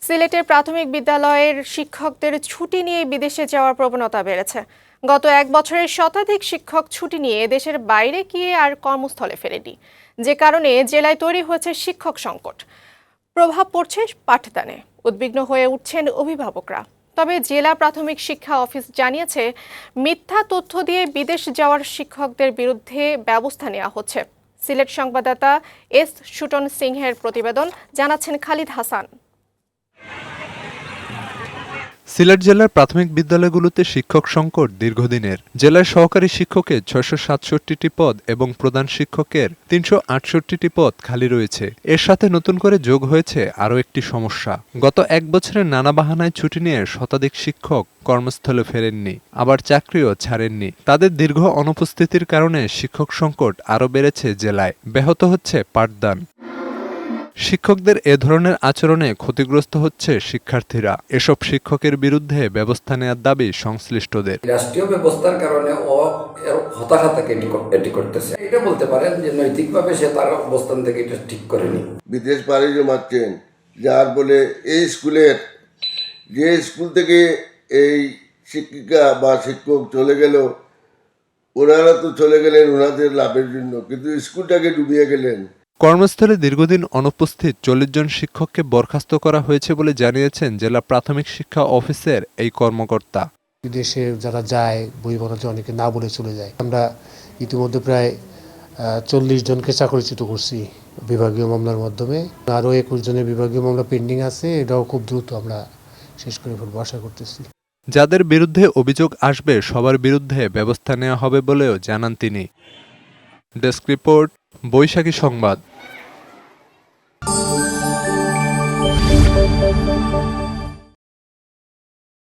সিলেটের প্রাথমিক বিদ্যালয়ের শিক্ষকদের ছুটি নিয়ে বিদেশে যাওয়ার প্রবণতা বেড়েছে। গত এক বছরের শতাধিক শিক্ষক ছুটি নিয়ে দেশের বাইরে গিয়ে আর কর্মস্থলে ফেরেনি, যে কারণে জেলায় তৈরি হয়েছে শিক্ষক সংকট। প্রভাব পড়ছে পাঠদানে, উদ্বিগ্ন হয়ে উঠছেন অভিভাবকরা। তবে জেলা প্রাথমিক শিক্ষা অফিস জানিয়েছে, মিথ্যা তথ্য দিয়ে বিদেশ যাওয়ার শিক্ষকদের বিরুদ্ধে ব্যবস্থা নেওয়া হচ্ছে। সিলেট সংবাদদাতা এস সুটন সিংহের প্রতিবেদন, জানাচ্ছেন খালিদ হাসান। সিলেট জেলার প্রাথমিক বিদ্যালয়গুলোতে শিক্ষক সংকট দীর্ঘদিনের। জেলার সহকারী শিক্ষকের ৬৬৭টি পদ এবং প্রধান শিক্ষকের ৩৬৮টি পদ খালি রয়েছে। এর সাথে নতুন করে যোগ হয়েছে আরও একটি সমস্যা। গত এক বছরের নানা বাহানায় ছুটি নিয়ে শতাধিক শিক্ষক কর্মস্থলে ফেরেননি, আবার চাকরিও ছাড়েননি। তাদের দীর্ঘ অনুপস্থিতির কারণে শিক্ষক সংকট আরও বেড়েছে জেলায়। ব্যাহত হচ্ছে পাঠদান। শিক্ষকদের এ ধরনের আচরণে ক্ষতিগ্রস্ত হচ্ছে শিক্ষার্থীরা। এসব শিক্ষকের বিরুদ্ধে ব্যবস্থা নেওয়ার দাবি সংশ্লিষ্টদের। রাষ্ট্রীয় ব্যবস্থার কারণে ও হতাশাকে এটি করতেছে। এটা বলতে পারেন যে নৈতিকভাবে সে তার অবস্থান থেকে এটা ঠিক করেনি। বিদেশ পাড়ি জমাচ্ছেন, যার বলে এই স্কুলের যে স্কুল থেকে এই শিক্ষিকা বা শিক্ষক চলে গেল, ওনারা তো চলে গেলেন ওনাদের লাভের জন্য, কিন্তু স্কুলটাকে ডুবিয়ে গেলেন। কর্মস্থলে দীর্ঘদিন অনুপস্থিত ৪০ জন শিক্ষককে বরখাস্ত করা হয়েছে বলে জানিয়েছেন জেলা প্রাথমিক শিক্ষা অফিসের এই কর্মকর্তা। বিদেশে যারা যায় বই বরাদ্দ অনেকে না বলে চলে যায়। আমরা ইতিমধ্যে প্রায় ৪০ জনকে চাকরিচ্যুত করছি বিভাগীয় মামলার মাধ্যমে। আরও ২১ জনের বিভাগীয় মামলা পেন্ডিং আছে, এটাও খুব দ্রুত আমরা শেষ করে ফেলবো আশা করতেছি। যাদের বিরুদ্ধে অভিযোগ আসবে সবার বিরুদ্ধে ব্যবস্থা নেওয়া হবে বলেও জানান তিনি। ডেস্ক রিপোর্ট, বৈশাখী সংবাদ।